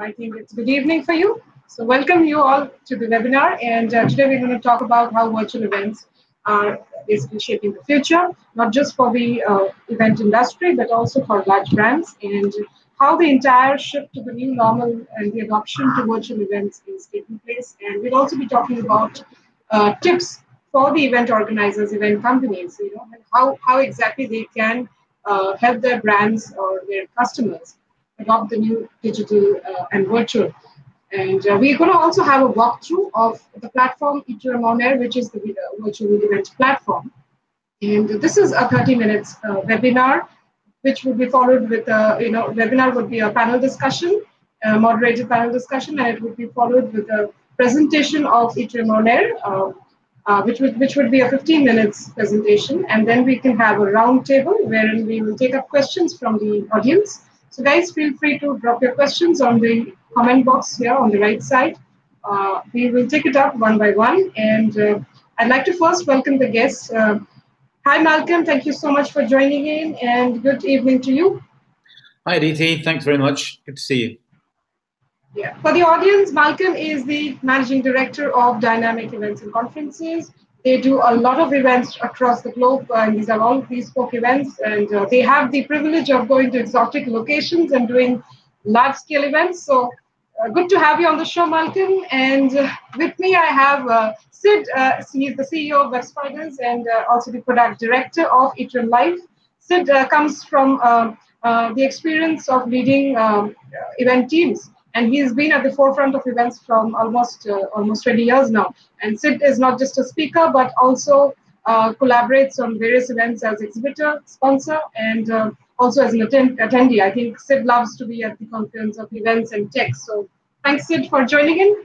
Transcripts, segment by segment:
I think it's good evening for you. So welcome you all to the webinar. And today we're going to talk about how virtual events are basically shaping the future, not just for the event industry, but also for large brands, and how the entire shift to the new normal and the adoption to virtual events is taking place. And we'll also be talking about tips for the event organizers, event companies, and how exactly they can help their brands or their customers adopt the new digital and virtual. And we're going to also have a walkthrough of the platform Air, which is the virtual event platform. And this is a 30 minutes webinar, which will be followed with webinar would be a panel discussion, a moderated panel discussion, and it would be followed with a presentation of Air, which would be a 15 minutes presentation. And then we can have a round table wherein we will take up questions from the audience. So guys, feel free to drop your questions on the comment box here on the right side. We will take it up one by one. And I'd like to first welcome the guests. Hi, Malcolm. Thank you so much for joining in, and good evening to you. Hi, Aditi. Thanks very much. Good to see you. Yeah. For the audience, Malcolm is the Managing Director of Dynamic Events and Conferences. They do a lot of events across the globe, and these are all bespoke events, and they have the privilege of going to exotic locations and doing large-scale events. So good to have you on the show, Malcolm. And with me, I have Sid. He's the CEO of WebSpiders and also the product director of Eaton Live. Sid comes from the experience of leading event teams. And he's been at the forefront of events from almost 20 years now. And Sid is not just a speaker, but also collaborates on various events as exhibitor, sponsor, and also as an attendee. I think Sid loves to be at the confluence of events and tech. So thanks, Sid, for joining in.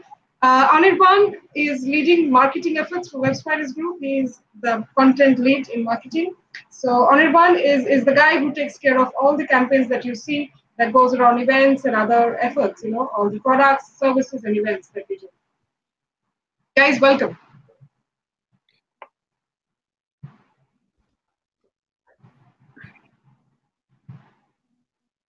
Anirban is leading marketing efforts for WebSpiders Group. He's the content lead in marketing. So Anirban is the guy who takes care of all the campaigns that you see that goes around events and other efforts, all the products, services, and events that we do. Guys, welcome.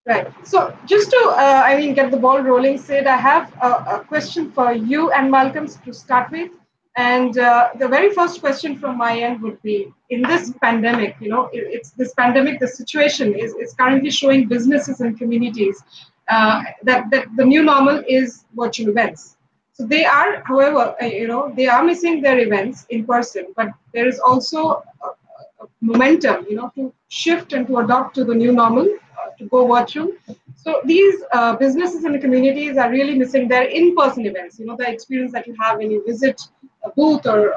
Right. So just to, get the ball rolling, Sid, I have a question for you and Malcolm to start with. And the very first question from my end would be, in this pandemic, it's this pandemic, the situation is currently showing businesses and communities that the new normal is virtual events. So they are, however, they are missing their events in person, but there is also a momentum, to shift and to adopt to the new normal, to go virtual. So these businesses and the communities are really missing their in-person events, the experience that you have when you visit a booth or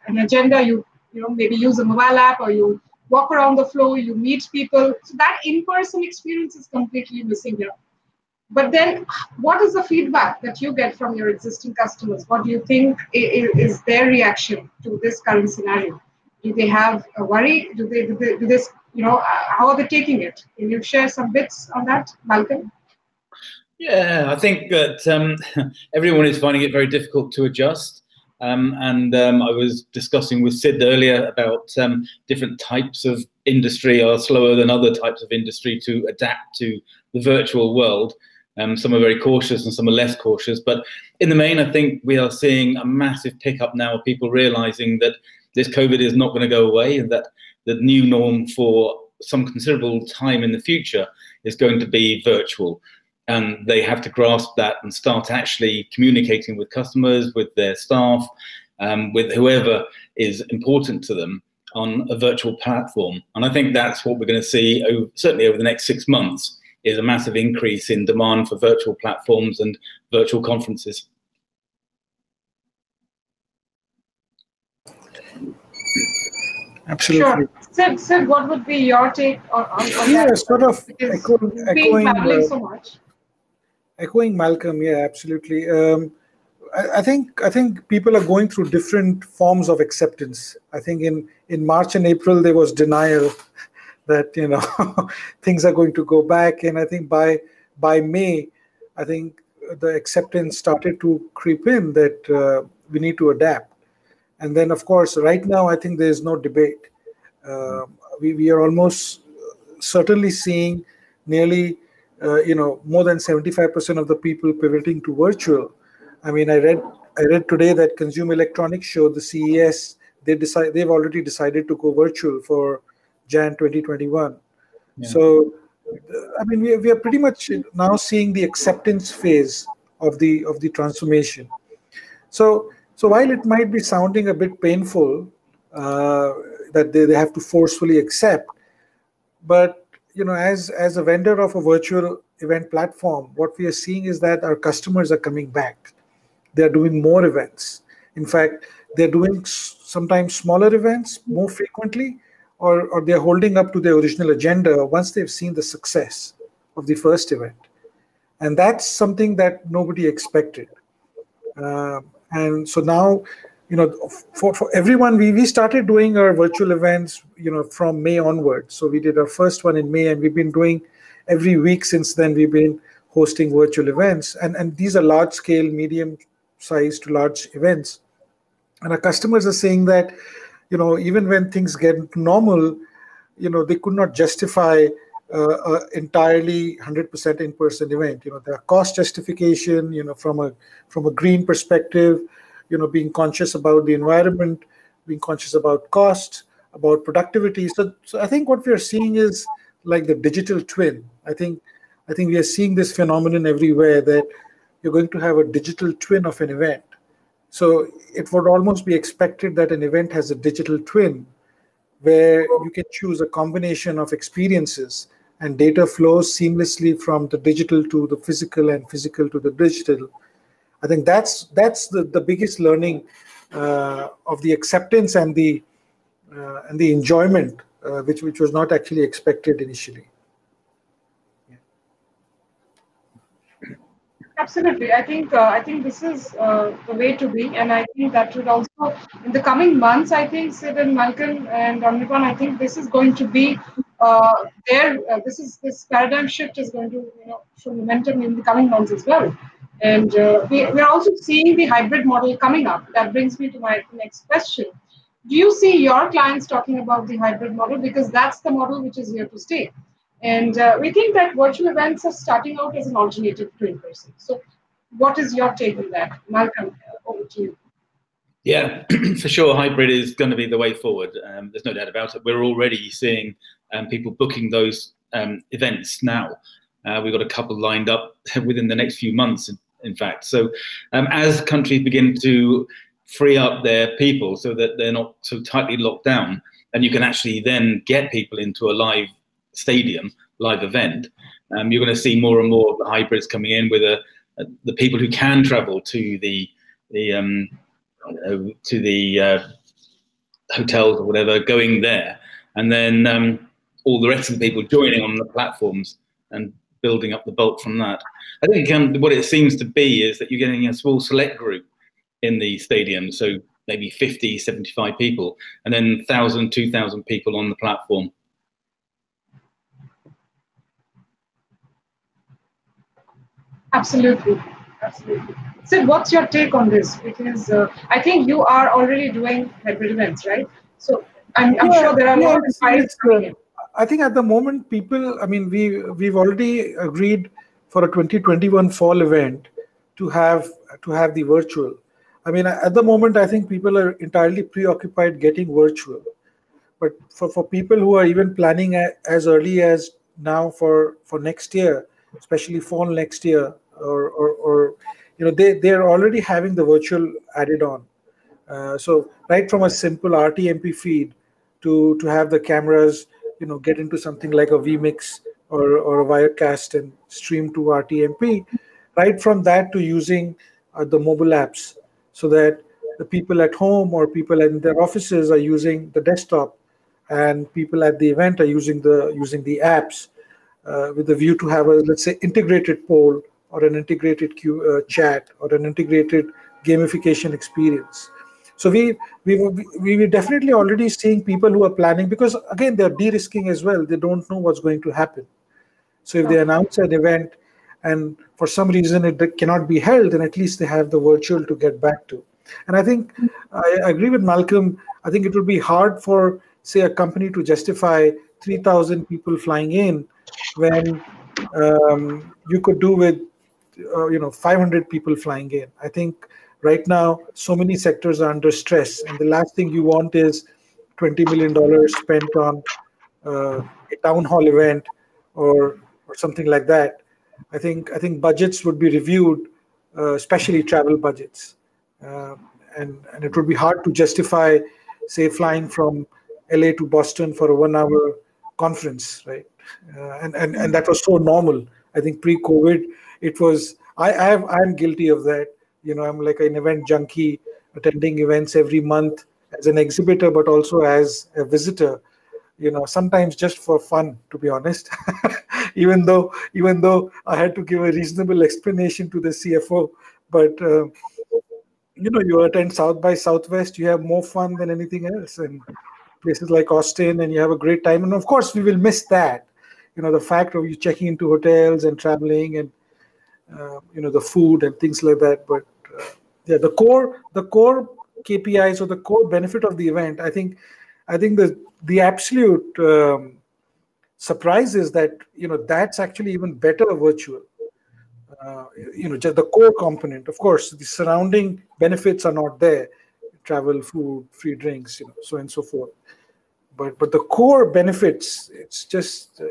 an agenda, you maybe use a mobile app, or you walk around the floor, you meet people. So that in-person experience is completely missing here. But then what is the feedback that you get from your existing customers? What do you think is their reaction to this current scenario? Do they have a worry? Do this, how are they taking it? Can you share some bits on that, Malcolm? Yeah, I think that everyone is finding it very difficult to adjust. I was discussing with Sid earlier about different types of industry are slower than other types of industry to adapt to the virtual world. Some are very cautious and some are less cautious. But in the main, I think we are seeing a massive pickup now of people realizing that this COVID is not going to go away, and that the new norm for some considerable time in the future is going to be virtual. And they have to grasp that and start actually communicating with customers, with their staff, with whoever is important to them on a virtual platform. And I think that's what we're going to see, certainly over the next 6 months, is a massive increase in demand for virtual platforms and virtual conferences. Absolutely. Sure. Sid, what would be your take on yeah, that? Sort of echoing Malcolm. Yeah, absolutely. I think people are going through different forms of acceptance. I think in March and April there was denial that things are going to go back, and I think by May, I think the acceptance started to creep in that we need to adapt. And then, of course, right now, I think there is no debate. We are almost certainly seeing nearly more than 75% of the people pivoting to virtual. I mean, I read today that Consumer Electronics Show, the CES, they've already decided to go virtual for Jan 2021. Yeah. So, I mean, we are pretty much now seeing the acceptance phase of the transformation. So while it might be sounding a bit painful that they have to forcefully accept, but as a vendor of a virtual event platform, what we are seeing is that our customers are coming back. They're doing more events. In fact, they're doing sometimes smaller events more frequently, or they're holding up to their original agenda once they've seen the success of the first event. And that's something that nobody expected. And so now, for everyone, we started doing our virtual events, from May onwards. So we did our first one in May, and we've been doing every week since then. We've been hosting virtual events, and these are large scale, medium size to large events. And our customers are saying that, even when things get normal, they could not justify entirely 100% in-person event. There are cost justification, from a green perspective, being conscious about the environment, being conscious about cost, about productivity. So I think what we are seeing is like the digital twin. I think we are seeing this phenomenon everywhere, that you're going to have a digital twin of an event. So it would almost be expected that an event has a digital twin where you can choose a combination of experiences and data flows seamlessly from the digital to the physical and physical to the digital. I think that's the biggest learning of the acceptance and the enjoyment, which was not actually expected initially. Absolutely. I think this is the way to be, and I think that would also, in the coming months, I think Sid and Malcolm and Anirban, I think this is going to be this paradigm shift is going to show momentum in the coming months as well. And we're also seeing the hybrid model coming up. That brings me to my next question. Do you see your clients talking about the hybrid model? Because that's the model which is here to stay. And we think that virtual events are starting out as an alternative to in-person. So what is your take on that? Malcolm, over to you. Yeah, for sure, hybrid is going to be the way forward. There's no doubt about it. We're already seeing people booking those events now. We've got a couple lined up within the next few months, in fact. So as countries begin to free up their people so that they're not so tightly locked down, and you can actually then get people into a live stadium, live event, you're going to see more and more of the hybrids coming in with the people who can travel to the hotels or whatever, going there, and then all the rest of the people joining on the platforms and building up the bulk from that. I think what it seems to be is that you're getting a small select group in the stadium, so maybe 50, 75 people, and then 1,000, 2,000 people on the platform. Absolutely. Sid, what's your take on this? Because I think you are already doing hybrid events, right? So I'm sure there are a lot of inquiries coming in. I think at the moment, people, I mean, we've already agreed for a 2021 fall event to have the virtual. I mean, at the moment, I think people are entirely preoccupied getting virtual. But for people who are even planning as early as now for next year, especially fall next year, or they're already having the virtual added on. So right from a simple RTMP feed to have the cameras, get into something like a vMix or a Wirecast and stream to RTMP, right from that to using the mobile apps, so that the people at home or people in their offices are using the desktop, and people at the event are using the apps, with the view to have a, let's say, integrated poll or an integrated chat or an integrated gamification experience. So we definitely already seeing people who are planning, because again, they're de-risking as well. They don't know what's going to happen. So if they announce an event and for some reason it cannot be held, then at least they have the virtual to get back to. And I think I agree with Malcolm. I think it would be hard for, say, a company to justify 3,000 people flying in when you could do with 500 people flying in. I think right now so many sectors are under stress, and the last thing you want is $20 million spent on a town hall event or something like that. I think budgets would be reviewed, especially travel budgets, and it would be hard to justify, say, flying from LA to Boston for a 1 hour conference, right? And that was so normal. I think pre-COVID, it was. I'm guilty of that. I'm like an event junkie, attending events every month as an exhibitor, but also as a visitor. Sometimes just for fun, to be honest. even though I had to give a reasonable explanation to the CFO, but you attend South by Southwest, you have more fun than anything else, and places like Austin, and you have a great time. And of course, we will miss that. The fact of you checking into hotels and traveling, and the food and things like that. But yeah, the core KPIs or the core benefit of the event, I think the absolute surprise is that that's actually even better virtual. Just the core component. Of course, the surrounding benefits are not there: travel, food, free drinks, so on and so forth. But the core benefits, it's just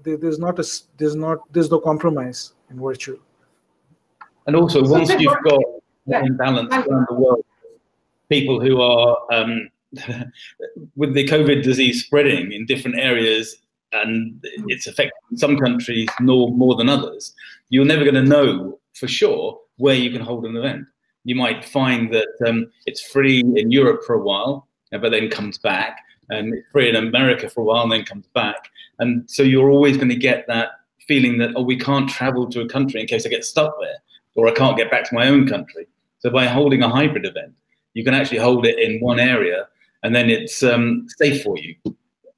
there's no compromise in virtual. And also, once you've got that imbalance around the world, people who are with the COVID disease spreading in different areas, and it's affecting some countries more than others, you're never going to know for sure where you can hold an event. You might find that it's free in Europe for a while, but then comes back, and it's free in America for a while and then comes back. And so you're always going to get that feeling that, we can't travel to a country in case I get stuck there, or I can't get back to my own country. So by holding a hybrid event, you can actually hold it in one area, and then it's safe for you.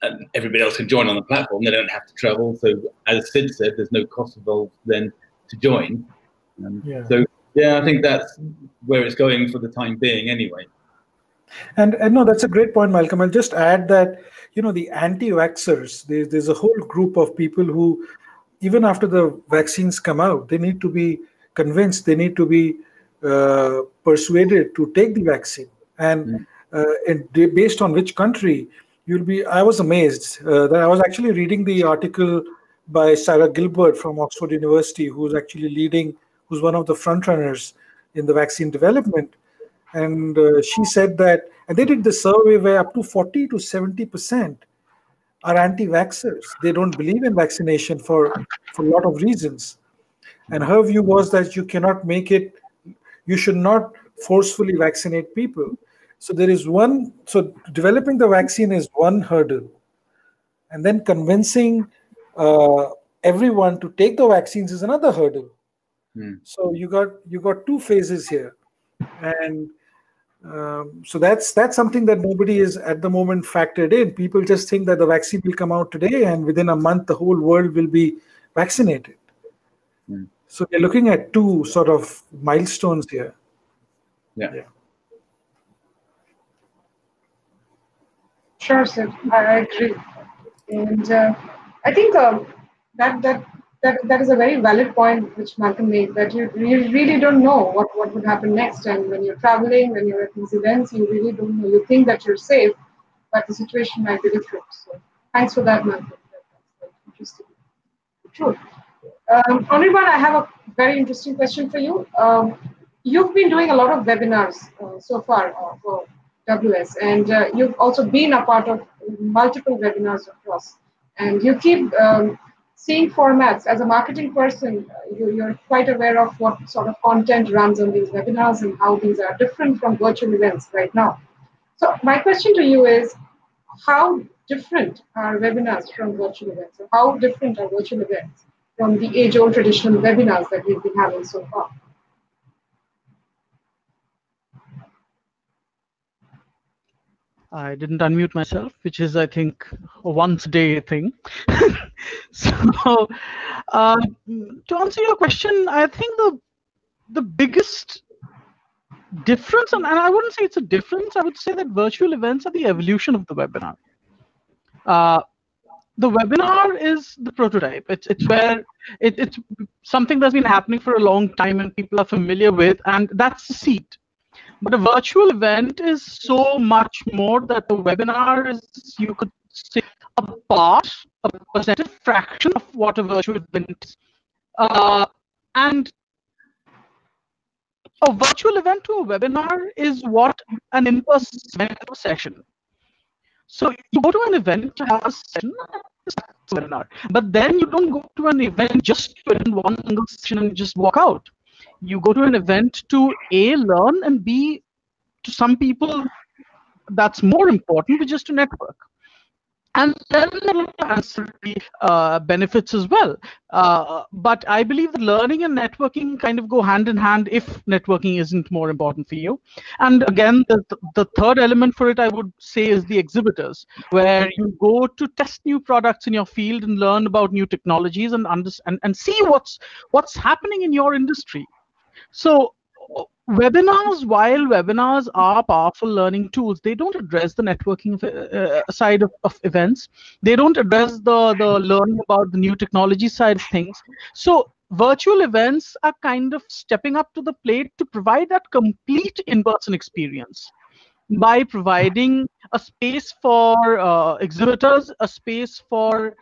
And everybody else can join on the platform. They don't have to travel. So as Sid said, there's no cost involved then to join. So yeah, I think that's where it's going for the time being anyway. And no, that's a great point, Malcolm. I'll just add that, the anti-vaxxers, there's a whole group of people who, even after the vaccines come out, they need to be convinced, they need to be persuaded to take the vaccine. And based on which country, I was amazed that I was actually reading the article by Sarah Gilbert from Oxford University, who's one of the front runners in the vaccine development. And she said that, and they did the survey where up to 40 to 70% are anti-vaxxers. They don't believe in vaccination for a lot of reasons. And her view was that you should not forcefully vaccinate people. So developing the vaccine is one hurdle. And then convincing everyone to take the vaccines is another hurdle. So you got two phases here. And so that's something that nobody is at the moment factored in. People just think that the vaccine will come out today, and within a month the whole world will be vaccinated. So they're looking at two sort of milestones here. Yeah. Sure, sir. I agree, and I think that is a very valid point which Malcolm made, that you really don't know what would happen next. And when you're traveling, when you're at these events, you really don't know. You think that you're safe, but the situation might be different. So thanks for that, Malcolm. That's interesting. True. Anirban, I have a very interesting question for you. You've been doing a lot of webinars so far for WS, and you've also been a part of multiple webinars across. And you keep seeing formats. As a marketing person, you're quite aware of what sort of content runs on these webinars and how these are different from virtual events right now. So my question to you is, how different are webinars from virtual events? Or how different are virtual events from the age-old traditional webinars that we've been having so far? I didn't unmute myself, which is, I think, a once a day thing. So to answer your question, I think the biggest difference, and I wouldn't say it's a difference, I would say that virtual events are the evolution of the webinar. the webinar is the prototype. It's where it's something that's been happening for a long time and people are familiar with, and that's the seed. But a virtual event is so much more that the webinar is, you could say, a part, a percentage fraction of what a virtual event is. And a virtual event to a webinar is what an in-person event to a session. So you go to an event to have a session, it's a webinar. But then you don't go to an event just to attend one single session and just walk out. You go to an event to A, learn, and B, to some people, that's more important, which is to network. And then there are ancillary benefits as well. But I believe that learning and networking kind of go hand in hand if networking isn't more important for you. And again, the third element for it, I would say, is the exhibitors, where you go to test new products in your field and learn about new technologies and understand and see what's happening in your industry. So webinars, while webinars are powerful learning tools, they don't address the networking side of events. They don't address the learning about the new technology side of things. So virtual events are kind of stepping up to the plate to provide that complete in-person experience by providing a space for exhibitors, a space for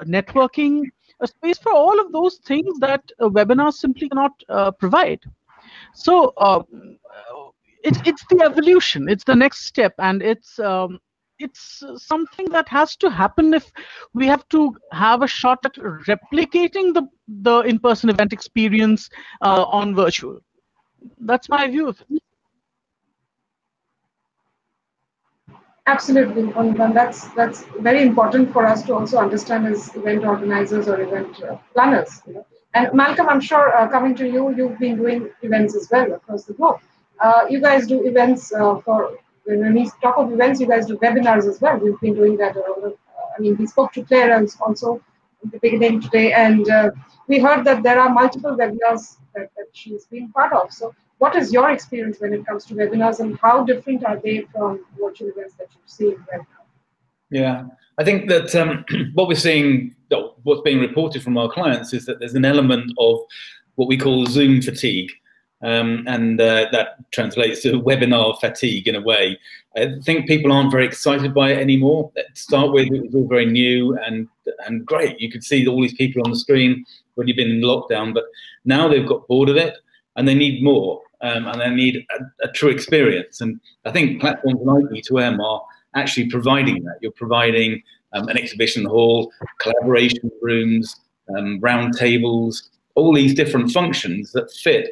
networking, a space for all of those things that webinars simply cannot provide. So it's the evolution. It's the next step, and it's something that has to happen if we have to have a shot at replicating the in-person event experience on virtual. That's my view of it. Absolutely, and that's very important for us to also understand as event organizers or event planners. And Malcolm, I'm sure coming to you, you've been doing events as well across the globe. You guys do events when we talk of events, you guys do webinars as well. We've been doing that around. I mean, we spoke to Clarence also in the beginning today, and we heard that there are multiple webinars that she's been part of. So what is your experience when it comes to webinars, and how different are they from virtual events that you've seen right now? Yeah, I think that what we're seeing, what's being reported from our clients, is that there's an element of what we call Zoom fatigue. And that translates to webinar fatigue in a way. I think people aren't very excited by it anymore. To start with, it was all very new and great. You could see all these people on the screen when you've been in lockdown, but now they've got bored of it and they need more, and they need a true experience. And I think platforms like E2M are actually providing that. You're providing an exhibition hall, collaboration rooms, round tables, all these different functions that fit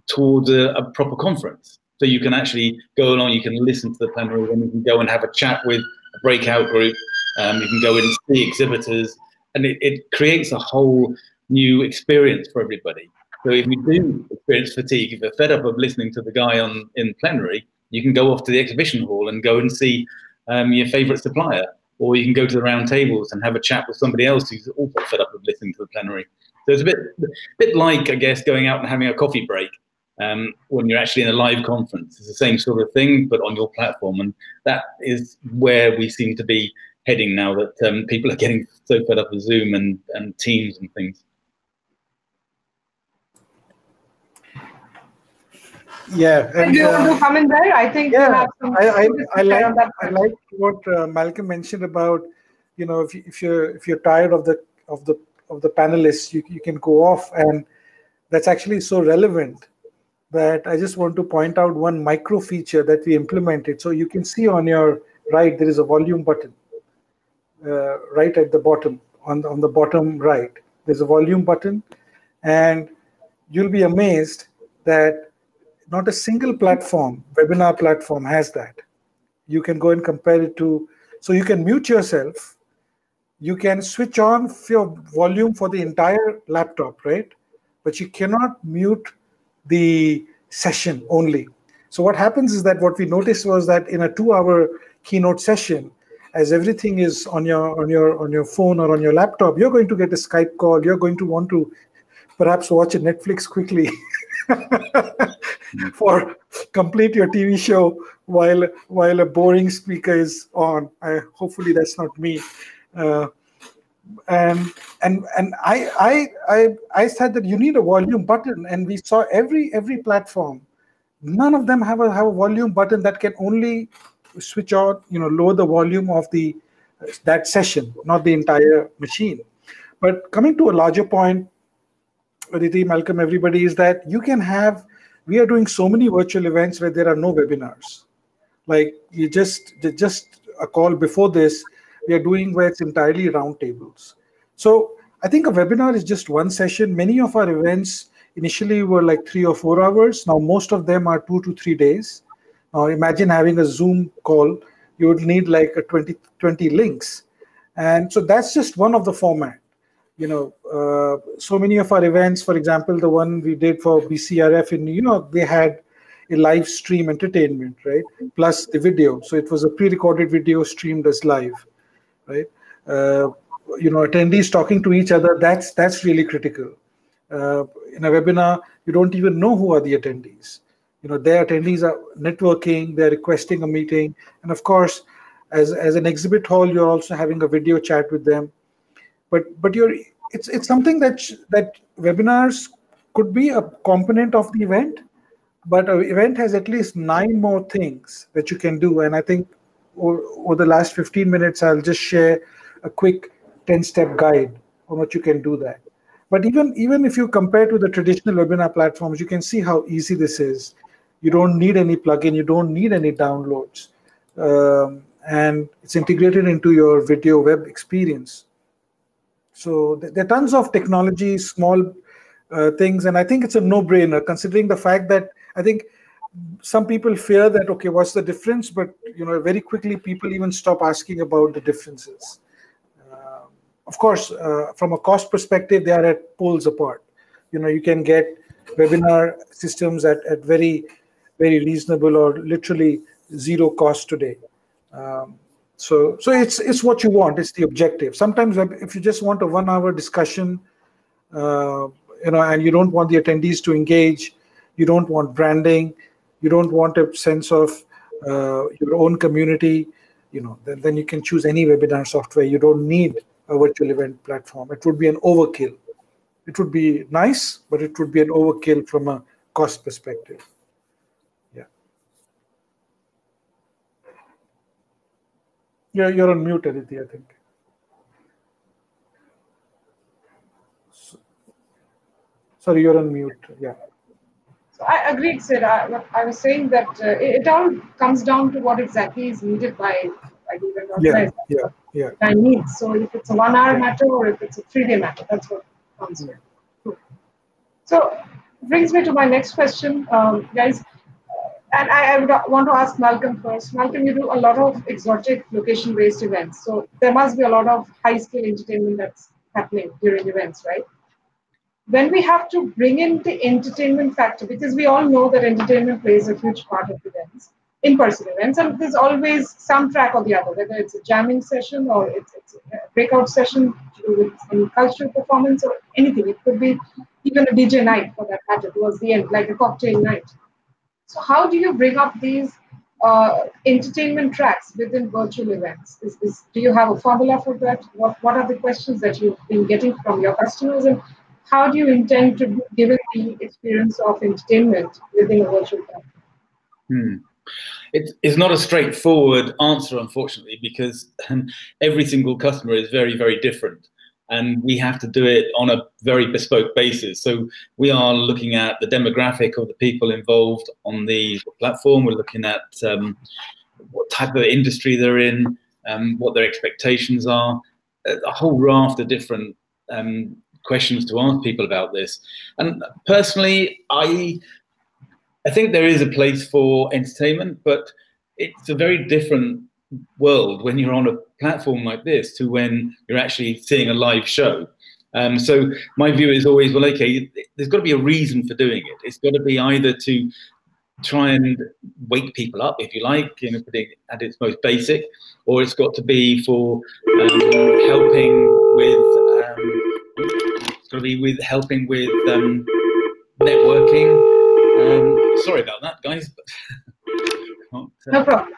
towards a proper conference. So you can actually go along, you can listen to the plenary, and you can go and have a chat with a breakout group. You can go and see exhibitors, and it creates a whole new experience for everybody. So if you do experience fatigue, if you're fed up of listening to the guy in plenary, you can go off to the exhibition hall and go and see your favorite supplier, or you can go to the round tables and have a chat with somebody else who's also fed up of listening to the plenary. So it's a bit like, I guess, going out and having a coffee break. When you're actually in a live conference, it's the same sort of thing, but on your platform. And that is where we seem to be heading now, that people are getting so fed up with Zoom and Teams and things. Yeah. And, do you want to come in there? I think yeah, you have some I like what Malcolm mentioned about, if you're tired of the panelists, you can go off, and that's actually so relevant that I just want to point out one micro feature that we implemented. So you can see on your right, there is a volume button right at the bottom, on the bottom right. There's a volume button, and you'll be amazed that not a single webinar platform has that. You can go and compare it to, so you can mute yourself, you can switch on your volume for the entire laptop, right? But you cannot mute the session only. So what happens is that what we noticed was that in a 2-hour keynote session, as everything is on your phone or on your laptop, you're going to get a Skype call. You're going to want to perhaps watch a Netflix quickly for complete your TV show while a boring speaker is on. Hopefully that's not me. and I said that you need a volume button, and we saw every platform. None of them have a volume button that can only switch on, lower the volume of that session, not the entire machine. But coming to a larger point, Aditi, Malcolm, everybody, is that we are doing so many virtual events where there are no webinars. Like just a call before this, we are doing where it's entirely roundtables. So I think a webinar is just one session. Many of our events initially were like 3 or 4 hours. Now most of them are 2 to 3 days. Now imagine having a Zoom call. You would need like a 20 links. And so that's just one of the format. So many of our events, for example, the one we did for BCRF in New York, they had a live stream entertainment, right? Plus the video. So it was a pre-recorded video streamed as live, right? Attendees talking to each other, that's really critical. In a webinar, you don't even know who are the attendees. Their attendees are networking, they're requesting a meeting. And of course, as an exhibit hall, you're also having a video chat with them. But it's something that webinars could be a component of the event, but an event has at least 9 more things that you can do. And I think over the last 15 minutes, I'll just share a quick 10-step guide on what you can do that. But even if you compare to the traditional webinar platforms, you can see how easy this is. You don't need any plugin, you don't need any downloads. And it's integrated into your video web experience. So there are tons of technology, small things, and I think it's a no-brainer considering the fact that I think some people fear that, okay, what's the difference? But very quickly people even stop asking about the differences. Of course, from a cost perspective, they are at poles apart. You can get webinar systems at very, very reasonable or literally zero cost today. So it's what you want. It's the objective. Sometimes if you just want a 1-hour discussion, and you don't want the attendees to engage, you don't want branding, you don't want a sense of your own community, then you can choose any webinar software. You don't need a virtual event platform. It would be an overkill. It would be nice, but it would be an overkill from a cost perspective. Yeah, you're on mute, Aditi, I think. Sorry, you're on mute. Yeah. So I agreed, Sid. I was saying that it all comes down to what exactly is needed by the event organizer. Yeah. By needs. So if it's a 1-hour matter or if it's a 3-day matter, that's what comes with. So brings me to my next question, guys. And I would want to ask Malcolm first. Malcolm, you do a lot of exotic location-based events. So there must be a lot of high-scale entertainment that's happening during events, right? When we have to bring in the entertainment factor, because we all know that entertainment plays a huge part of events, in-person events, and there's always some track or the other, whether it's a jamming session or it's a breakout session to do with any cultural performance or anything. It could be even a DJ night for that matter towards the end, like a cocktail night. So how do you bring up these entertainment tracks within virtual events? Do you have a formula for that? What are the questions that you've been getting from your customers, and how do you intend to give it the experience of entertainment within a virtual platform? It's not a straightforward answer, unfortunately, because every single customer is very, very different. And we have to do it on a very bespoke basis. So we are looking at the demographic of the people involved on the platform. We're looking at what type of industry they're in, what their expectations are, a whole raft of different questions to ask people about this. And personally, I think there is a place for entertainment, but it's a very different world when you're on a platform like this to when you're actually seeing a live show. So my view is always, well, okay, there's got to be a reason for doing it. It's got to be either to try and wake people up, if you like, putting it at its most basic, or it's got to be for helping with networking. Sorry about that, guys. No problem.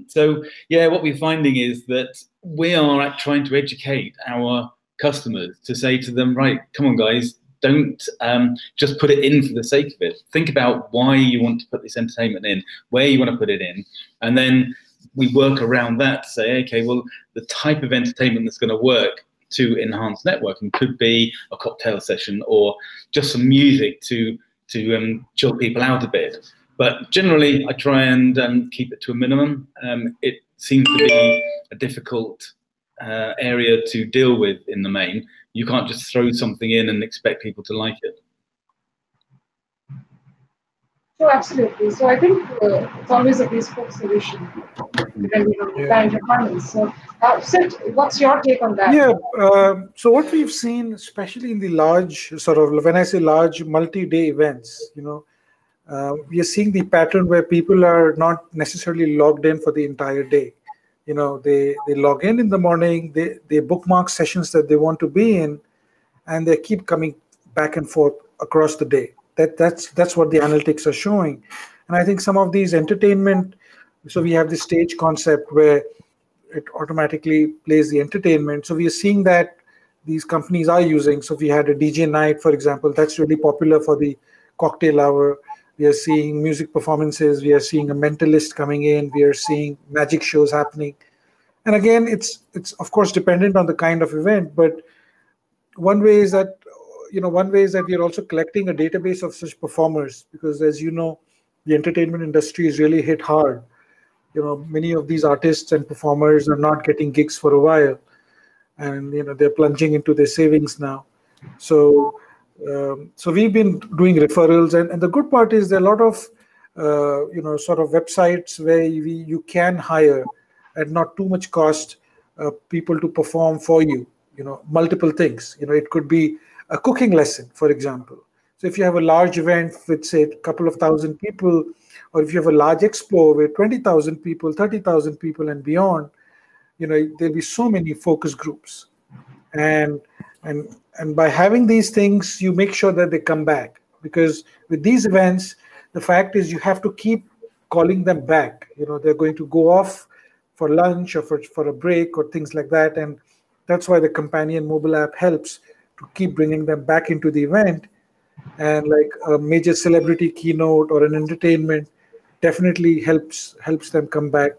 So yeah, what we're finding is that we are trying to educate our customers to say to them, right, come on guys, don't just put it in for the sake of it. Think about why you want to put this entertainment in, where you want to put it in, and then we work around that to say, okay, well, the type of entertainment that's going to work to enhance networking could be a cocktail session or just some music to chill people out a bit. But generally, I try and keep it to a minimum. It seems to be a difficult area to deal with in the main. You can't just throw something in and expect people to like it. So absolutely. So I think it's always a bespoke solution depending on the client requirements. So, Sid, what's your take on that? Yeah. So what we've seen, especially in the large sort of, when I say large multi-day events, we are seeing the pattern where people are not necessarily logged in for the entire day. They log in the morning, they bookmark sessions that they want to be in, and they keep coming back and forth across the day. That's what the analytics are showing. And I think some of these entertainment, so we have the stage concept where it automatically plays the entertainment. So we are seeing that these companies are using. So we had a DJ night, for example, that's really popular for the cocktail hour. We are seeing music performances. We are seeing a mentalist coming in. We are seeing magic shows happening. And again, it's of course dependent on the kind of event. But one way is that we are also collecting a database of such performers, because as you know, the entertainment industry is really hit hard. Many of these artists and performers are not getting gigs for a while, and they're plunging into their savings now. So we've been doing referrals, and the good part is there are a lot of sort of websites where you can hire at not too much cost people to perform for you. Multiple things. It could be a cooking lesson, for example. So if you have a large event with, say, a couple of thousand people, or if you have a large expo with 20,000 people, 30,000 people and beyond, there'll be so many focus groups. And by having these things, you make sure that they come back. Because with these events, the fact is you have to keep calling them back. They're going to go off for lunch or for a break or things like that. And that's why the companion mobile app helps to keep bringing them back into the event. And like a major celebrity keynote or an entertainment definitely helps them come back.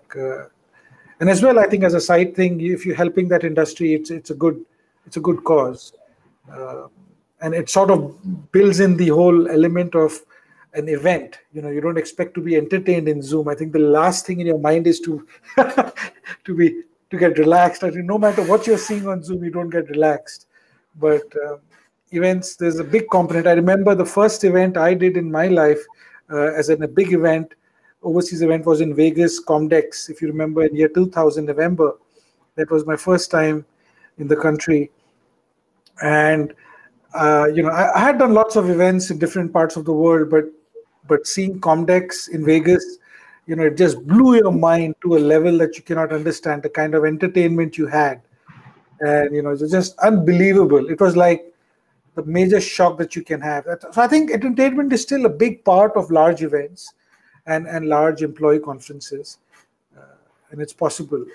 And as well, I think as a side thing, if you're helping that industry, it's a good cause. And it sort of builds in the whole element of an event. You don't expect to be entertained in Zoom. I think the last thing in your mind is to to get relaxed. I think no matter what you're seeing on Zoom, you don't get relaxed. But events, there's a big component. I remember the first event I did in my life as a big event, overseas event, was in Vegas, Comdex, if you remember, in year 2000, November. That was my first time in the country. And, I had done lots of events in different parts of the world, but seeing Comdex in Vegas, it just blew your mind to a level that you cannot understand, the kind of entertainment you had. And, it was just unbelievable. It was like the major shock that you can have. So I think entertainment is still a big part of large events and large employee conferences. And it's possible.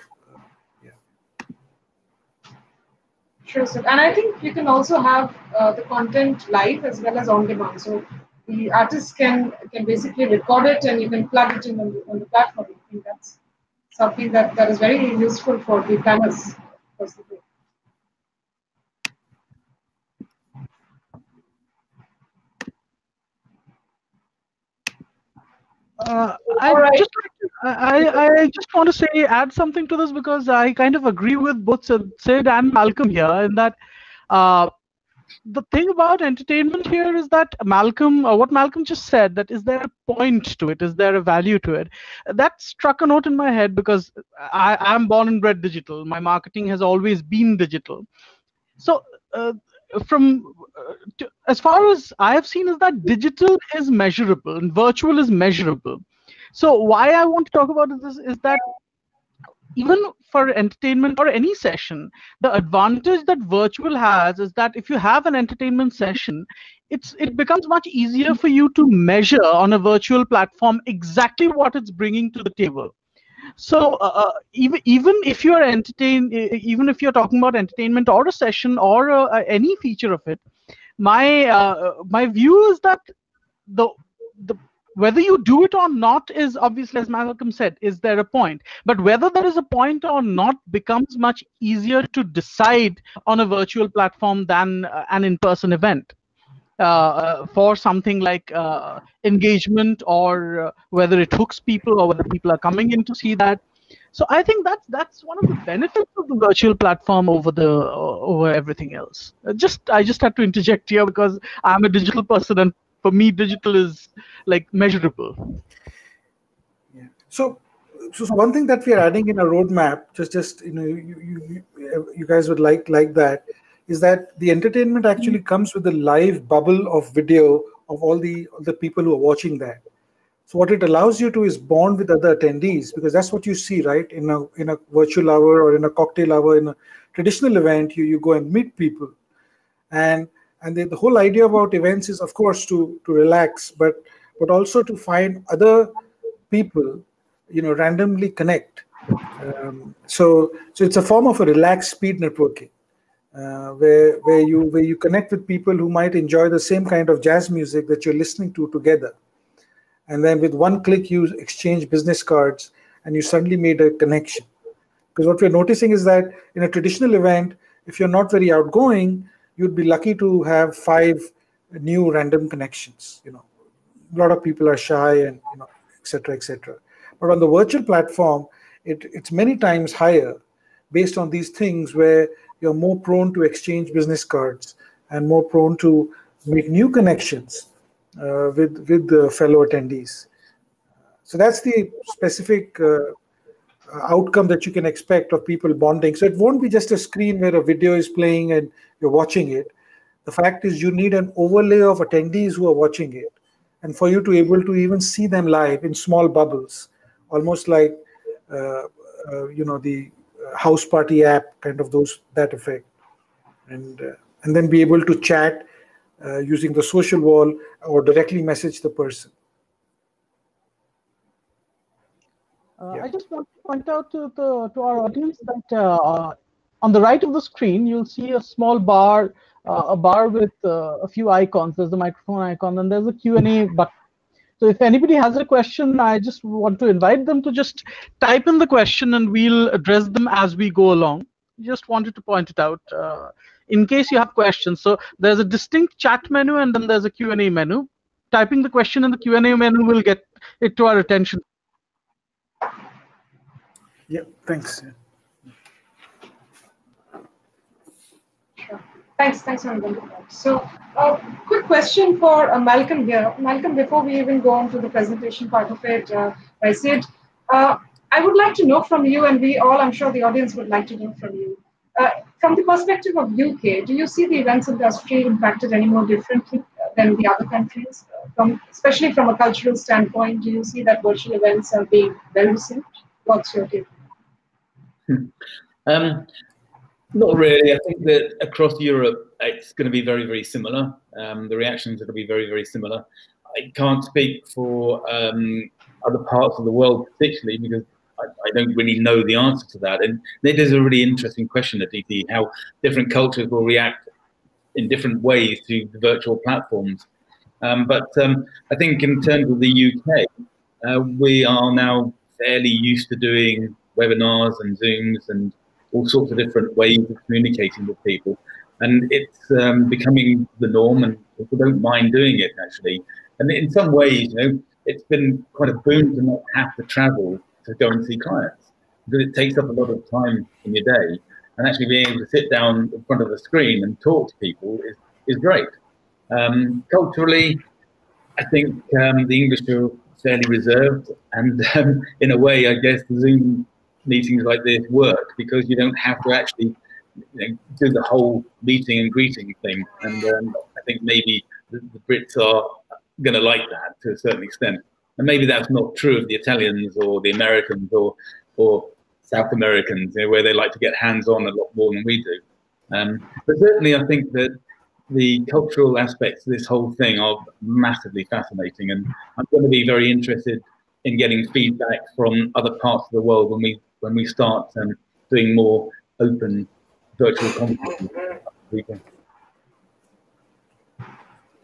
Sure, sir. And I think you can also have the content live as well as on demand. So the artist can basically record it and you can plug it in on the platform. I think that's something that is very useful for the planners. I just want to say, add something to this, because I kind of agree with both Sid and Malcolm here, in that the thing about entertainment here is that what Malcolm just said, that is there a point to it? Is there a value to it? That struck a note in my head, because I'm born and bred digital. My marketing has always been digital. So as far as I have seen, is that digital is measurable and virtual is measurable. So why I want to talk about this is that even for entertainment or any session, the advantage that virtual has is that if you have an entertainment session, it becomes much easier for you to measure on a virtual platform exactly what it's bringing to the table. So even if you are even if you're talking about entertainment or a session or any feature of it, my view is that the the whether you do it or not is obviously, as Malcolm said, is there a point? But whether there is a point or not becomes much easier to decide on a virtual platform than an in-person event. For something like engagement, or whether it hooks people, or whether people are coming in to see that. So I think that's one of the benefits of the virtual platform over everything else. I just had to interject here because I'm a digital person, and for me, digital is like measurable. Yeah. So one thing that we are adding in a roadmap, just you guys would like that, is that the entertainment actually comes with a live bubble of video of all the people who are watching that. So what it allows you to is bond with other attendees, because that's what you see, right? In a virtual hour or in a cocktail hour, in a traditional event, you go and meet people, and the whole idea about events is, of course, to relax, but also to find other people, randomly connect. So it's a form of a relaxed speed networking, where you connect with people who might enjoy the same kind of jazz music that you're listening to together. And then with one click, you exchange business cards and you suddenly made a connection. Because what we're noticing is that in a traditional event, if you're not very outgoing, you'd be lucky to have 5 new random connections. A lot of people are shy, and et cetera, et cetera. But on the virtual platform, it's many times higher based on these things, where you're more prone to exchange business cards and more prone to make new connections with the fellow attendees. So that's the specific outcome that you can expect of people bonding. So it won't be just a screen where a video is playing and you're watching it. The fact is, you need an overlay of attendees who are watching it, and for you to able to even see them live in small bubbles, almost like the house party app, kind of that effect, and then be able to chat using the social wall or directly message the person. I just want to point out to our audience that on the right of the screen, you'll see a small bar, a bar with a few icons. There's a microphone icon, and there's a Q&A button. So if anybody has a question, I just want to invite them to just type in the question, and we'll address them as we go along. Just wanted to point it out in case you have questions. So there's a distinct chat menu, and then there's a Q&A menu. Typing the question in the Q&A menu will get it to our attention. Yeah, thanks. Sure. Thanks, Anirban. So, quick question for Malcolm here. Malcolm, before we even go on to the presentation part of it, I said, I would like to know from you, and we all, I'm sure the audience would like to know from you. From the perspective of UK, do you see the events industry impacted any more differently than the other countries? Especially from a cultural standpoint, do you see that virtual events are being well received? What's your take? Not really. I think that across Europe, it's going to be very, very similar. The reactions are going to be very, very similar. I can't speak for other parts of the world particularly, because I don't really know the answer to that. And it is a really interesting question, Aditi, how different cultures will react in different ways to the virtual platforms. But I think in terms of the UK, we are now fairly used to doing webinars and Zooms and all sorts of different ways of communicating with people. And it's becoming the norm, and people don't mind doing it, actually. And in some ways, it's been quite a boon to not have to travel to go and see clients, because it takes up a lot of time in your day. And actually being able to sit down in front of a screen and talk to people is great. Culturally, I think the English are fairly reserved, and in a way, I guess the Zoom meetings like this work because you don't have to actually do the whole meeting and greeting thing. And I think maybe the Brits are going to like that to a certain extent. And maybe that's not true of the Italians or the Americans or South Americans, where they like to get hands-on a lot more than we do. But certainly I think that the cultural aspects of this whole thing are massively fascinating, and I'm going to be very interested in getting feedback from other parts of the world when we start doing more open virtual conferences.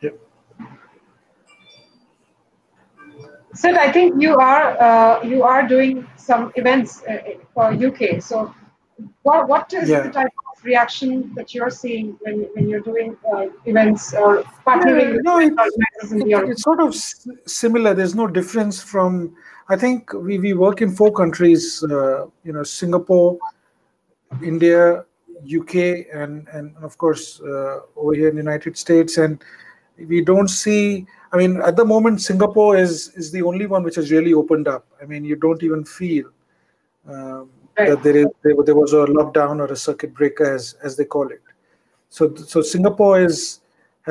Yep. Sid, I think you are doing some events for UK. So, what is the type of reaction that you're seeing when you're doing events or partnering with No, organizers in Europe? it's sort of similar. There's no difference from. I think we work in 4 countries. Singapore, India, UK, and of course over here in the United States. And we don't see. I mean, at the moment, Singapore is the only one which has really opened up. I mean, you don't even feel that there was a lockdown or a circuit breaker, as they call it. So Singapore has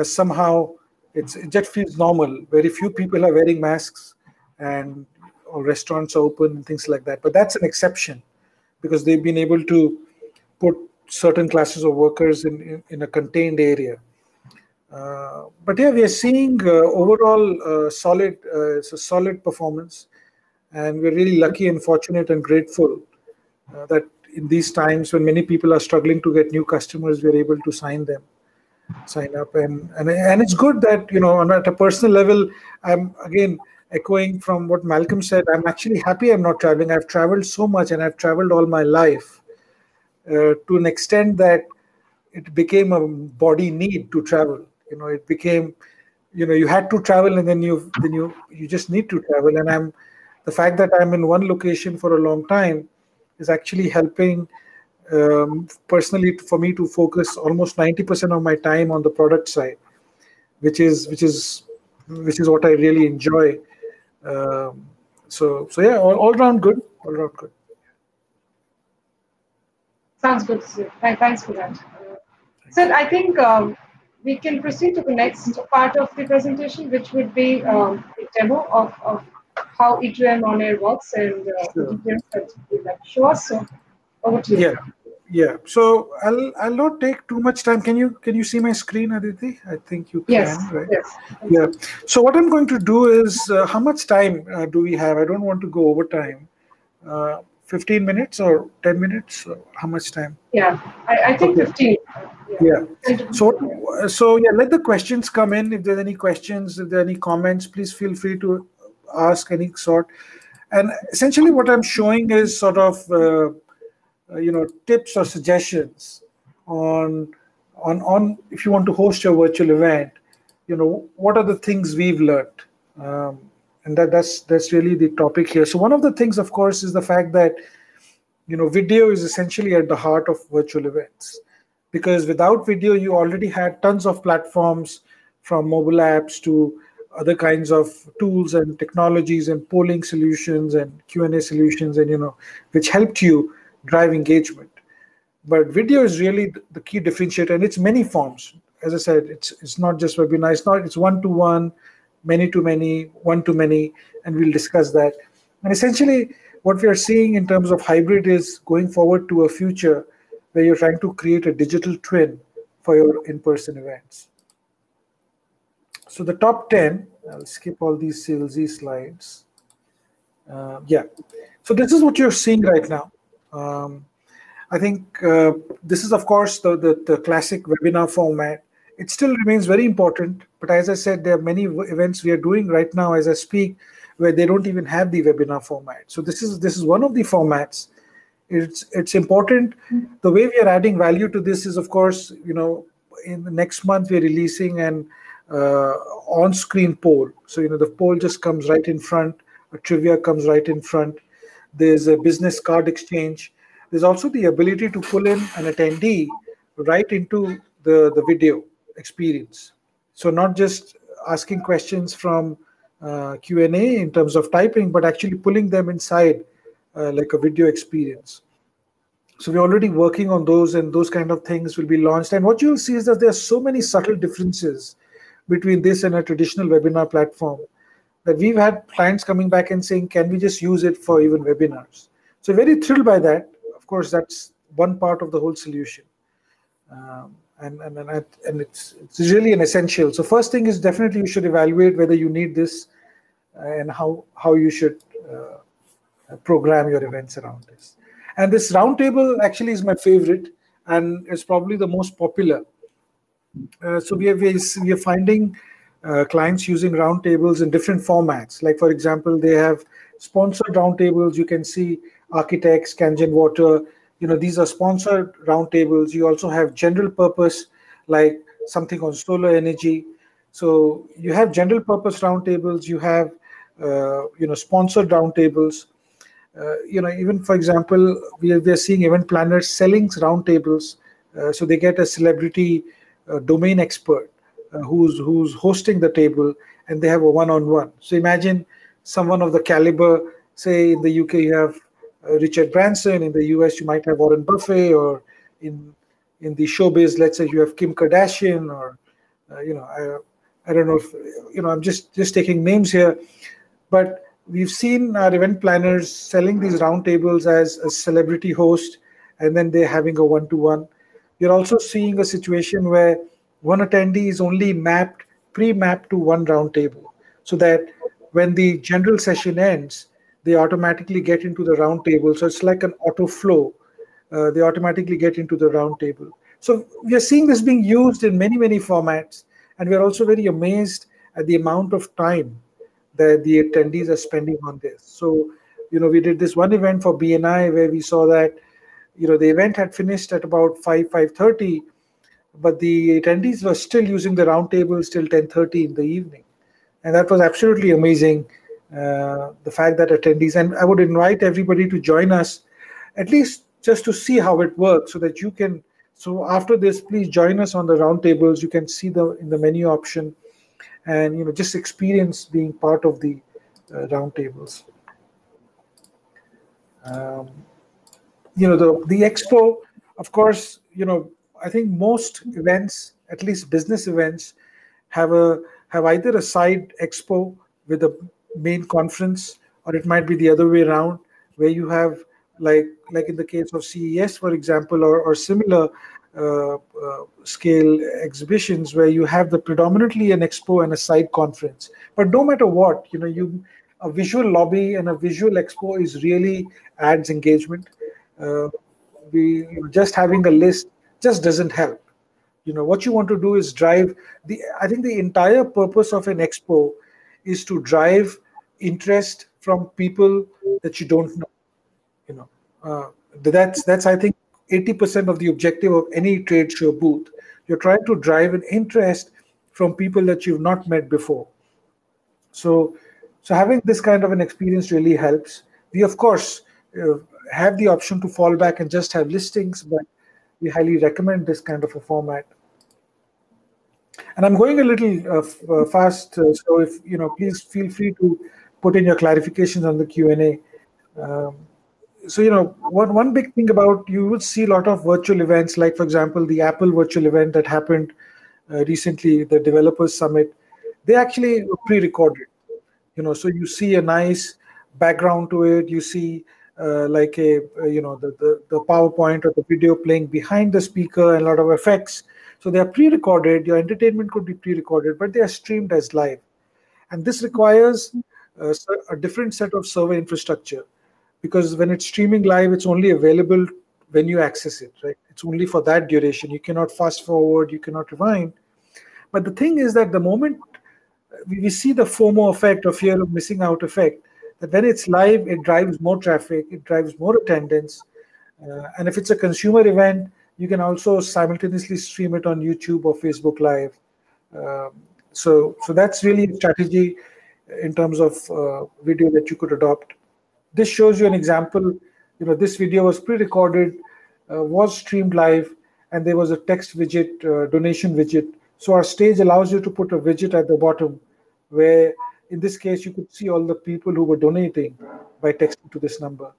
somehow it just feels normal. Very few people are wearing masks, and or restaurants are open and things like that. But that's an exception because they've been able to put certain classes of workers in a contained area. But yeah, we are seeing overall solid. It's a solid performance, and we're really lucky and fortunate and grateful that in these times when many people are struggling to get new customers, we're able to sign up, and it's good that at a personal level, I'm again echoing from what Malcolm said. I'm actually happy I'm not traveling. I've traveled so much, and I've traveled all my life to an extent that it became a body need to travel. It became, you had to travel, and then you just need to travel. And the fact that I'm in one location for a long time is actually helping personally for me to focus almost 90% of my time on the product side, which is what I really enjoy. So yeah, all around good. All around good. Sounds good, Sid. Thanks for that. Sid, I think we can proceed to the next part of the presentation, which would be a demo of how E2M on air works and the details that you'd like to show us. So over to you. Yeah. So I'll not take too much time. Can you see my screen, Aditi? I think you can. Yes. Right? Yes. Yeah. So what I'm going to do is, how much time do we have? I don't want to go over time. 15 minutes or 10 minutes? How much time? Yeah, I think Okay. 15. Yeah. So yeah, let the questions come in. If there are any questions, if there are any comments, please feel free to ask any sort. And essentially what I'm showing is sort of, tips or suggestions on if you want to host your virtual event, what are the things we've learned. And that's really the topic here. So one of the things, of course, is the fact that video is essentially at the heart of virtual events, because without video, you already had tons of platforms, from mobile apps to other kinds of tools and technologies and polling solutions and Q&A solutions, and which helped you drive engagement. But video is really the key differentiator, and it's many forms. As I said, it's not just webinar. It's one-to-one, many-to-many, one-to-many, and we'll discuss that. And essentially, what we are seeing in terms of hybrid is going forward to a future where you're trying to create a digital twin for your in-person events. So the top 10, I'll skip all these salesy slides. Yeah, so this is what you're seeing right now. I think this is, of course, the classic webinar format. It still remains very important, but as I said, there are many events we are doing right now as I speak where they don't even have the webinar format. So this is one of the formats. It's important. The way we are adding value to this is, of course, in the next month we're releasing an on-screen poll. So the poll just comes right in front. A trivia comes right in front. There's a business card exchange. There's also the ability to pull in an attendee right into the video experience. So not just asking questions from Q&A in terms of typing, but actually pulling them inside like a video experience. So we're already working on those, and those kind of things will be launched. And what you'll see is that there are so many subtle differences between this and a traditional webinar platform that we've had clients coming back and saying, can we just use it for even webinars? So very thrilled by that. Of course, that's one part of the whole solution. And it's really an essential. So first thing is definitely you should evaluate whether you need this and how you should program your events around this. And this roundtable actually is my favorite, and it's probably the most popular. So we are finding clients using roundtables in different formats. Like, for example, they have sponsored roundtables. You can see architects, Kangen Water. These are sponsored roundtables. You also have general purpose, like something on solar energy. So you have general purpose roundtables. You have sponsored roundtables. Even for example, we are seeing event planners selling roundtables. So they get a celebrity domain expert who's hosting the table, and they have a one-on-one. So imagine someone of the caliber. Say in the UK you have Richard Branson. In the US you might have Warren Buffett, or in the showbiz, let's say you have Kim Kardashian, or I don't know if I'm just taking names here, but we've seen our event planners selling these roundtables as a celebrity host, and then they're having a one-to-one. You're also seeing a situation where one attendee is only pre-mapped to one roundtable, so that when the general session ends, they automatically get into the roundtable. So it's like an auto flow. They automatically get into the roundtable. So we are seeing this being used in many, many formats, and we are also very amazed at the amount of time that the attendees are spending on this. So, we did this one event for BNI where we saw that, the event had finished at about 5:30, but the attendees were still using the roundtables till 10:30 in the evening. And that was absolutely amazing, the fact that attendees, and I would invite everybody to join us, at least just to see how it works, so that you can, so after this, please join us on the roundtables. You can see in the menu option, and just experience being part of the roundtables. The expo, of course, I think most events, at least business events, have either a side expo with a main conference, or it might be the other way around, where you have like in the case of CES, for example, or similar scale exhibitions, where you have the predominantly an expo and a side conference. But no matter what, a visual lobby and a visual expo is really adds engagement. Just having a list just doesn't help. What you want to do is drive I think the entire purpose of an expo is to drive interest from people that you don't know. That's I think 80% of the objective of any trade show booth. You're trying to drive an interest from people that you've not met before. So having this kind of an experience really helps. We, of course, have the option to fall back and just have listings, but we highly recommend this kind of a format. And I'm going a little fast, so if please feel free to put in your clarifications on the Q&A. So one big thing about, you would see a lot of virtual events, like for example the Apple virtual event that happened recently, the Developers Summit. They actually were pre-recorded. So you see a nice background to it. You see like the PowerPoint or the video playing behind the speaker, and a lot of effects. So they are pre-recorded. Your entertainment could be pre-recorded, but they are streamed as live. And this requires a different set of server infrastructure, because when it's streaming live, it's only available when you access it, right? It's only for that duration. You cannot fast forward, you cannot rewind. But the thing is that the moment we see the FOMO effect, or fear of missing out effect, that when it's live, it drives more traffic, it drives more attendance. And if it's a consumer event, you can also simultaneously stream it on YouTube or Facebook Live. So that's really a strategy in terms of video that you could adopt. This shows you an example. This video was pre-recorded, was streamed live, and there was a text widget, donation widget. So our stage allows you to put a widget at the bottom, where in this case you could see all the people who were donating by texting to this number.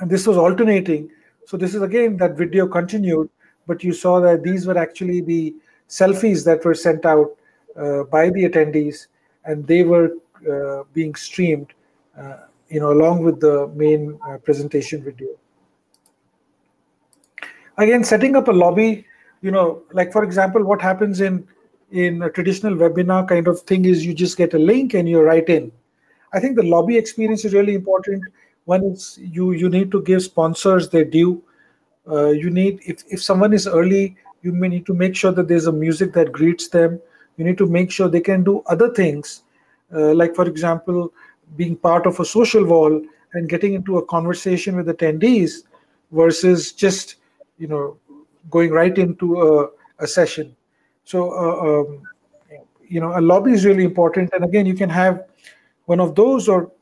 And this was alternating. So this is again, that video continued, but you saw that these were actually the selfies that were sent out by the attendees, and they were being streamed along with the main presentation video. Again, setting up a lobby, like for example, what happens in in a traditional webinar kind of thing is you just get a link and you write in. I think the lobby experience is really important. One is you need to give sponsors their due. You need, if someone is early, you may need to make sure that there's a music that greets them. You need to make sure they can do other things, like for example, being part of a social wall and getting into a conversation with attendees versus just going right into a session. So a lobby is really important, and again, you can have one of those or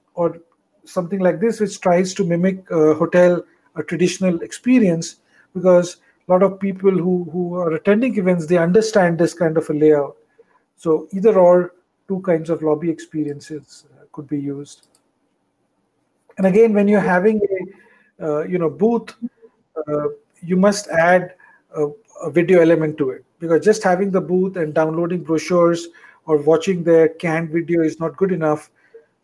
something like this, which tries to mimic a hotel, a traditional experience, because a lot of people who are attending events, they understand this kind of a layout. So either or, two kinds of lobby experiences could be used. And again, when you're having a booth, you must add a video element to it, because just having the booth and downloading brochures or watching their canned video is not good enough.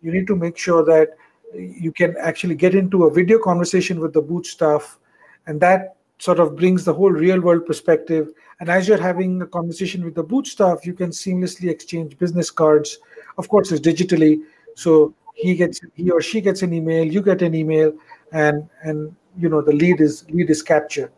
You need to make sure that you can actually get into a video conversation with the booth staff, and that sort of brings the whole real world perspective. And as you're having a conversation with the booth staff, you can seamlessly exchange business cards. Of course, it's digitally, so he or she gets an email, you get an email, and the lead is captured.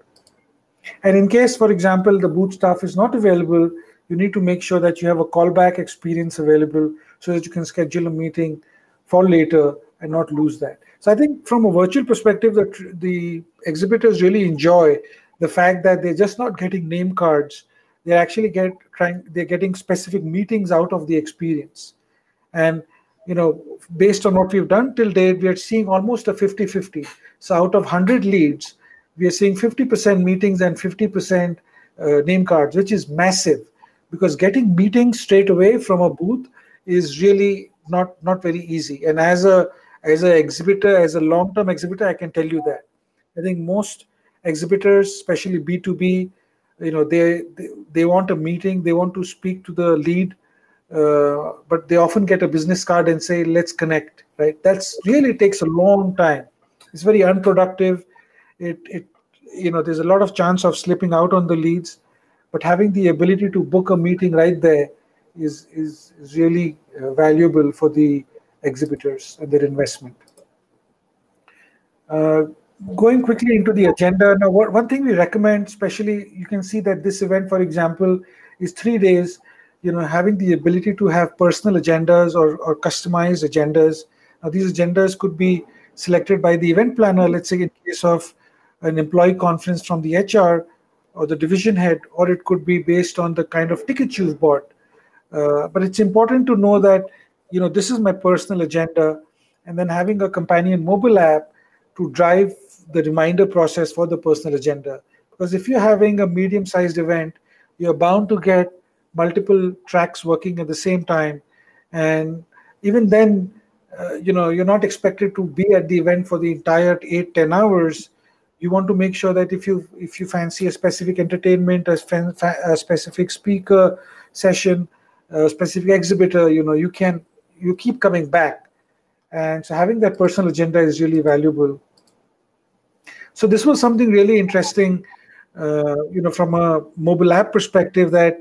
And in case, for example, the booth staff is not available, you need to make sure that you have a callback experience available so that you can schedule a meeting for later and not lose that. So I think from a virtual perspective, the exhibitors really enjoy the fact that they're just not getting name cards. They're actually they're getting specific meetings out of the experience. And based on what we've done till date, we are seeing almost a 50-50. So out of 100 leads, we are seeing 50% meetings and 50% name cards, which is massive, because getting meetings straight away from a booth is really not very easy. And as an exhibitor, as a long-term exhibitor, I can tell you that. I think most exhibitors, especially B2B, they want a meeting, they want to speak to the lead, but they often get a business card and say, let's connect, right? That's really takes a long time. It's very unproductive. There's a lot of chance of slipping out on the leads, but having the ability to book a meeting right there is really valuable for the exhibitors and their investment. Going quickly into the agenda. Now, one thing we recommend, especially, you can see that this event, for example, is 3 days, having the ability to have personal agendas or customized agendas. Now, these agendas could be selected by the event planner, let's say in case of an employee conference from the HR or the division head, or it could be based on the kind of tickets you've bought. But it's important to know that, this is my personal agenda, and then having a companion mobile app to drive the reminder process for the personal agenda. Because if you're having a medium-sized event, you're bound to get multiple tracks working at the same time. And even then, you're not expected to be at the event for the entire 8-10 hours. You want to make sure that if you fancy a specific entertainment, a specific speaker session, a specific exhibitor, you keep coming back. And so having that personal agenda is really valuable. So this was something really interesting, from a mobile app perspective, that,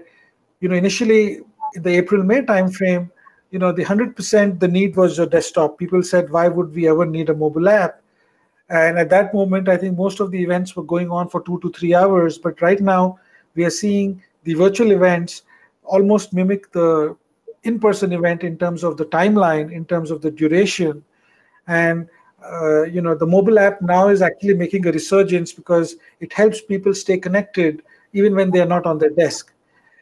initially in the April-May timeframe, the 100%, the need was a desktop. People said, why would we ever need a mobile app? And at that moment, I think most of the events were going on for 2 to 3 hours. But right now, we are seeing the virtual events almost mimic the in-person event in terms of the timeline, in terms of the duration. And, the mobile app now is actually making a resurgence because it helps people stay connected even when they are not on their desk.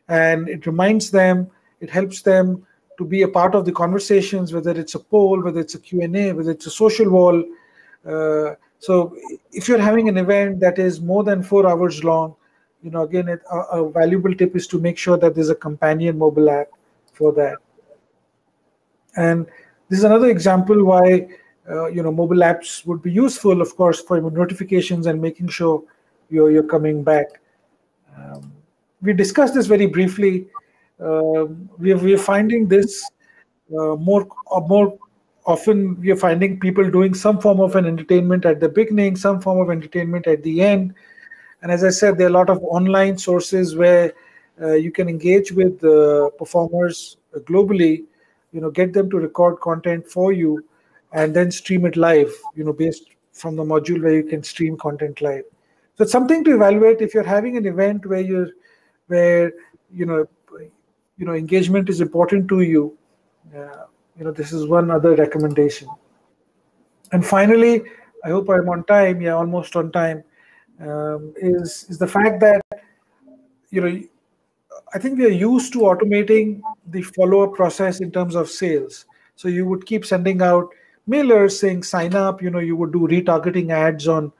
And it reminds them, it helps them to be a part of the conversations, whether it's a poll, whether it's a Q&A, whether it's a social wall. So if you're having an event that is more than 4 hours long, again, a valuable tip is to make sure that there's a companion mobile app for that. And this is another example why, mobile apps would be useful, of course, for notifications and making sure you're coming back. We discussed this very briefly. We're finding this more often. We are finding people doing some form of an entertainment at the beginning, some form of entertainment at the end. And as I said, there are a lot of online sources where You can engage with performers globally, get them to record content for you, and then stream it live, based from the module where you can stream content live. So it's something to evaluate if you're having an event where engagement is important to you. This is one other recommendation. And finally, I hope I'm on time. Yeah, almost on time. Is the fact that I think we are used to automating the follow-up process in terms of sales. So you would keep sending out mailers saying sign up. You would do retargeting ads on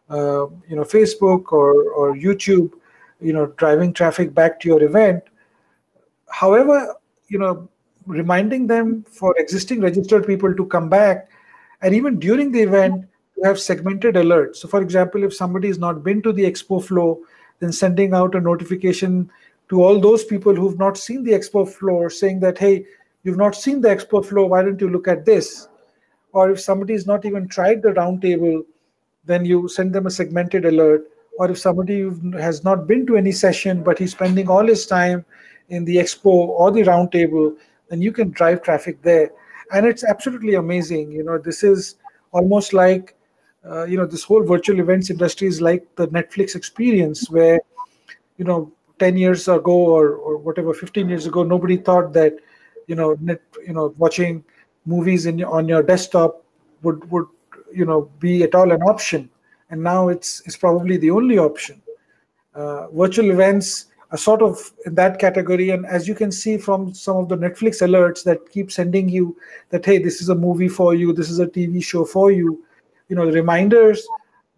Facebook or YouTube, driving traffic back to your event. However, reminding them for existing registered people to come back, and even during the event, you have segmented alerts. So for example, if somebody has not been to the expo floor, then sending out a notification to all those people who've not seen the expo floor saying that, hey, you've not seen the expo floor, why don't you look at this? Or if somebody has not even tried the roundtable, then you send them a segmented alert. Or if somebody has not been to any session, but he's spending all his time in the expo or the roundtable, then you can drive traffic there. And it's absolutely amazing. This is almost like, this whole virtual events industry is like the Netflix experience where, 10 years ago or whatever, 15 years ago, nobody thought that, watching movies on your desktop would be at all an option. And now it's probably the only option. Virtual events are sort of in that category. And as you can see from some of the Netflix alerts that keep sending you that, hey, this is a movie for you, this is a TV show for you, the reminders,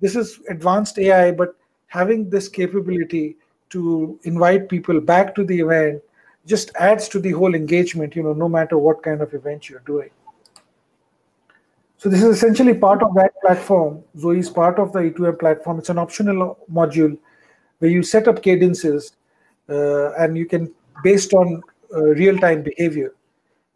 this is advanced AI, but having this capability to invite people back to the event just adds to the whole engagement, no matter what kind of event you're doing. So this is essentially part of that platform. Zoe is part of the E2M platform. It's an optional module where you set up cadences and you can, based on real-time behavior.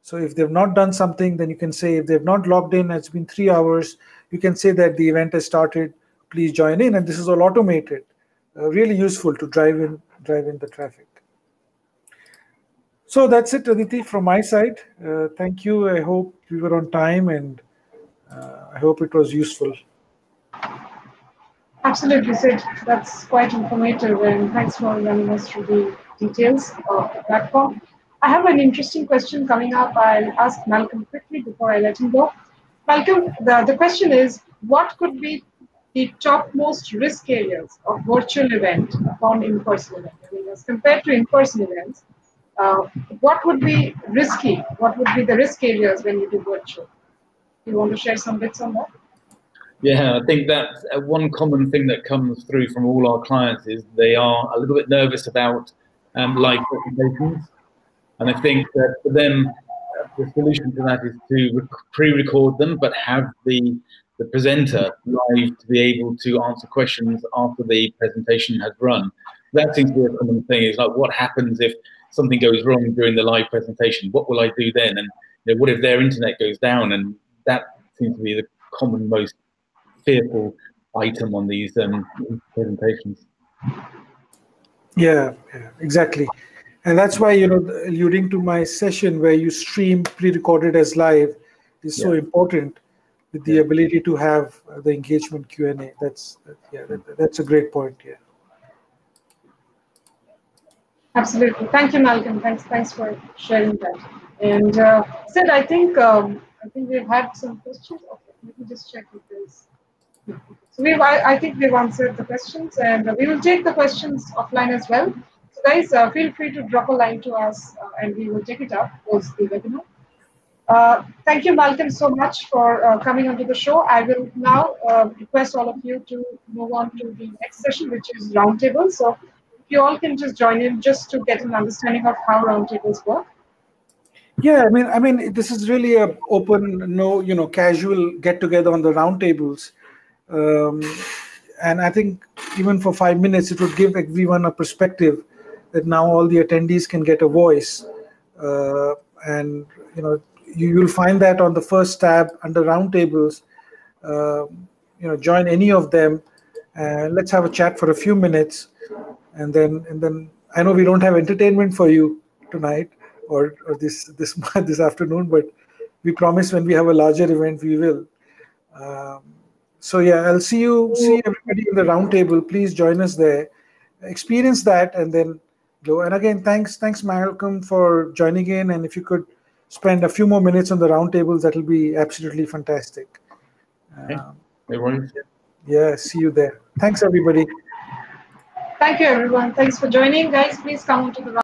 So if they've not done something, then you can say, if they've not logged in, it's been 3 hours, you can say that the event has started, please join in. And this is all automated. Really useful to drive in the traffic. So that's it, Aditi, from my side. Thank you. I hope we were on time, and I hope it was useful. Absolutely, Sid. That's quite informative, and thanks for running us through the details of the platform. I have an interesting question coming up. I'll ask Malcolm quickly before I let him go. Malcolm, the question is, what could be the topmost risk areas of virtual event upon in-person event? I mean, as compared to in-person events, what would be risky? What would be the risk areas when you do virtual? Do you want to share some bits on that? Yeah, I think that one common thing that comes through from all our clients is they are a little bit nervous about live presentations. And I think that for them, the solution to that is to pre-record them, but have the presenter live to be able to answer questions after the presentation has run. That seems to be a common thing. Is like, what happens if something goes wrong during the live presentation? What will I do then? And what if their internet goes down? And that seems to be the common, most fearful item on these presentations. Yeah, exactly. And that's why, alluding to my session where you stream pre-recorded as live is so important, with the ability to have the engagement Q&A. That's a great point. Yeah. Absolutely. Thank you, Malcolm. Thanks for sharing that. And Sid, I think we've had some questions. Okay, let me just check if there's. So I think we've answered the questions, and we will take the questions offline as well. So guys, feel free to drop a line to us, and we will take it up post the webinar. Thank you, Malcolm, so much for coming onto the show. I will now request all of you to move on to the next session, which is roundtable. So if you all can just join in just to get an understanding of how roundtables work. Yeah, I mean, this is really a open, casual get together on the roundtables. And I think even for 5 minutes, it would give everyone a perspective that now all the attendees can get a voice. And, you'll find that on the first tab under roundtables, join any of them. Let's have a chat for a few minutes. And then I know we don't have entertainment for you tonight or this afternoon, but we promise when we have a larger event, we will. So yeah, I'll see everybody in the round table. Please join us there, experience that, and then go. And again, thanks Malcolm for joining in. And if you could spend a few more minutes on the round tables, that'll be absolutely fantastic. Yeah, see you there. Thanks everybody. Thank you, everyone. Thanks for joining, guys. Please come to the